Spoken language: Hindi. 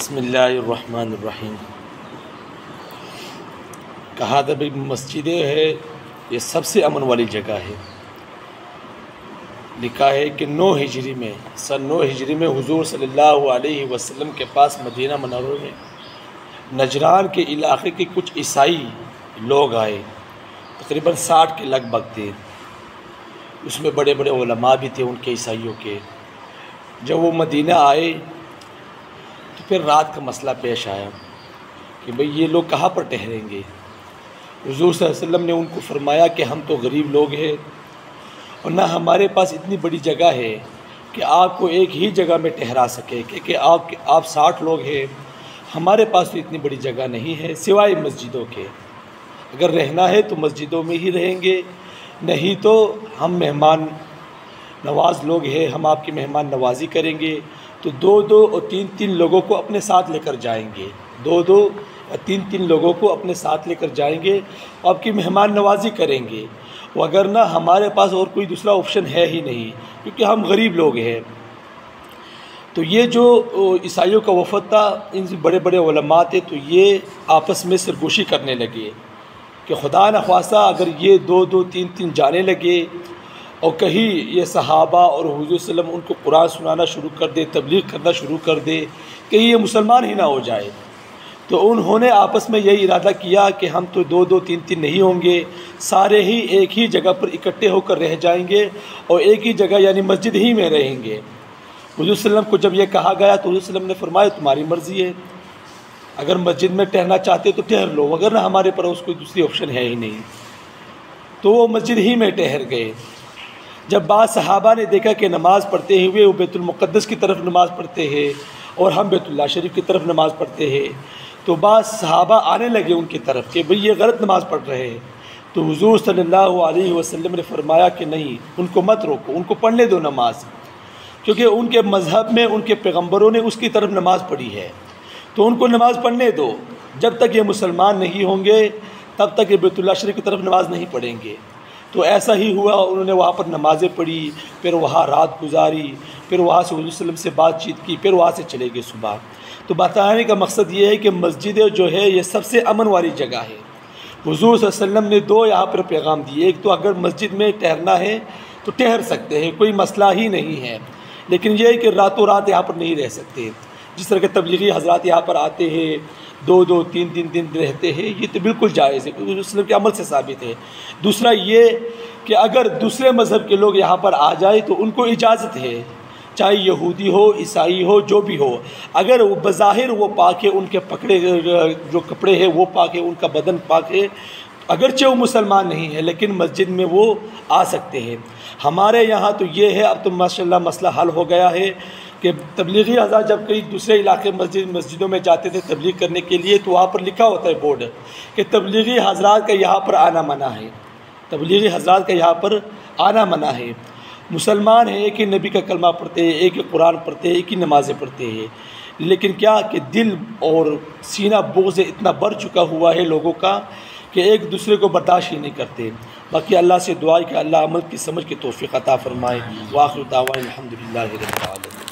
बिस्मिल्लाहिर्रहमानिर्रहीम। कहा था भाई मस्जिदें है ये सबसे अमन वाली जगह है। लिखा है कि 9 हिजरी में सन 9 हिजरी में हुजूर सल्लल्लाहु अलैहि वसल्लम के पास मदीना मुनव्वरा में नजरान के इलाके के कुछ ईसाई लोग आए, तकरीबन 60 के लगभग थे। उसमें बड़े बड़े उलमा भी थे उनके ईसाइयों के। जब वो मदीना आए तो फिर रात का मसला पेश आया कि भाई ये लोग कहाँ पर ठहरेंगे। हुजूर सल्लल्लाहु अलैहि वसल्लम ने उनको फरमाया कि हम तो गरीब लोग हैं और ना हमारे पास इतनी बड़ी जगह है कि आपको एक ही जगह में ठहरा सके, क्योंकि आप 60 लोग हैं, हमारे पास तो इतनी बड़ी जगह नहीं है सिवाय मस्जिदों के। अगर रहना है तो मस्जिदों में ही रहेंगे, नहीं तो हम मेहमान नवाज़ लोग हैं, हम आपकी मेहमान नवाजी करेंगे। तो 2-2 और 3-3 लोगों को अपने साथ लेकर जाएंगे, 2-2 या 3-3 लोगों को अपने साथ लेकर जाएंगे, आपकी मेहमान नवाजी करेंगे। अगर ना हमारे पास और कोई दूसरा ऑप्शन है ही नहीं, क्योंकि हम गरीब लोग हैं। तो ये जो ईसाइयों का वफ़द था, इन बड़े बड़े उलमा थे, तो ये आपस में सरगोशी करने लगे कि खुदा न ख्वास्ता अगर ये 2-2 3-3 जाने लगे और कहीं ये सहाबा और हुजूर सल्लम उनको कुरान सुनाना शुरू कर दे, तबलीग करना शुरू कर दे, कहीं ये मुसलमान ही ना हो जाए। तो उन्होंने आपस में यही इरादा किया कि हम तो 2-2 3-3 नहीं होंगे, सारे ही एक ही जगह पर इकट्ठे होकर रह जाएंगे और एक ही जगह यानी मस्जिद ही में रहेंगे। हुजूर सल्लम को जब ये कहा गया तो हुजूर सल्लम ने फरमाया तुम्हारी मर्ज़ी है, अगर मस्जिद में ठहरना चाहते तो ठहर लो, अगर ना हमारे पास कोई दूसरी ऑप्शन है ही नहीं। तो वो मस्जिद ही में ठहर गए। जब बाद सहाबा ने देखा कि नमाज़ पढ़ते हुए वो बैतुल मुक़द्दस की तरफ नमाज़ पढ़ते हैं और हम बैतुल्लाह शरीफ की तरफ नमाज़ पढ़ते हैं, तो बाद सहाबा आने लगे उनकी तरफ कि भाई ये गलत नमाज़ पढ़ रहे हैं। तो हुजूर सल्लल्लाहु अलैहि वसल्लम ने फरमाया कि नहीं, उनको मत रोको, उनको पढ़ने दो नमाज, क्योंकि उनके मज़हब में उनके पैगम्बरों ने उसकी तरफ नमाज़ पढ़ी है, तो उनको नमाज़ पढ़ने दो। जब तक ये मुसलमान नहीं होंगे तब तक ये बैतुल्लाह शरीफ की तरफ नमाज़ नहीं पढ़ेंगे। तो ऐसा ही हुआ, उन्होंने वहाँ पर नमाज़ें पढ़ी, फिर वहाँ रात गुजारी, फिर वहाँ से हुजूर सल्लम से बातचीत की, फिर वहाँ से चले गए सुबह। तो बताने का मकसद ये है कि मस्जिदें जो है ये सबसे अमन वाली जगह है। हुजूर सल्लल्लाहु अलैहि वसल्लम ने 2 यहाँ पर पैगाम दिए। एक तो अगर मस्जिद में ठहरना है तो ठहर सकते हैं, कोई मसला ही नहीं है, लेकिन यह है कि रातों रात यहाँ पर नहीं रह सकते। जिस तरह के तबलीगी हजरात यहाँ पर आते हैं, 2-2 3-3 दिन रहते हैं, ये तो बिल्कुल जायज़ है, क्योंकि वसल्लम के अमल से साबित है। दूसरा ये कि अगर दूसरे मज़हब के लोग यहाँ पर आ जाए तो उनको इजाज़त है, चाहे यहूदी हो, ईसाई हो, जो भी हो, अगर वो बज़ाहिर वो पाक है, उनके पकड़े जो कपड़े हैं वो पाक है, उनका बदन पाक है, अगरचे वो मुसलमान नहीं है, लेकिन मस्जिद में वो आ सकते हैं। हमारे यहाँ तो ये है, अब तो माशाल्लाह मसला हल हो गया है कि तबलीगी हज़रात जब कई दूसरे इलाके मस्जिदों में जाते थे तबलीग करने के लिए, तो वहाँ पर लिखा होता है बोर्ड कि तबलीगी हज़रात का यहाँ पर आना मना है, तबलीगी हज़रात का यहाँ पर आना मना है। मुसलमान हैं, एक ही नबी का कलमा पढ़ते हैं, एक ही कुरान पढ़ते हैं, एक ही नमाज़ें पढ़ते हैं, लेकिन क्या कि दिल और सीना बोझ इतना बढ़ चुका हुआ है लोगों का कि एक दूसरे को बर्दाश्त ही नहीं करते। बाकी अल्लाह से दुआ है कि अल्लाह अमल की समझ की तौफीक अता फ़रमाए। व आखिर दावाना अल्हम्दुलिल्लाहि रब्बिल आलमीन।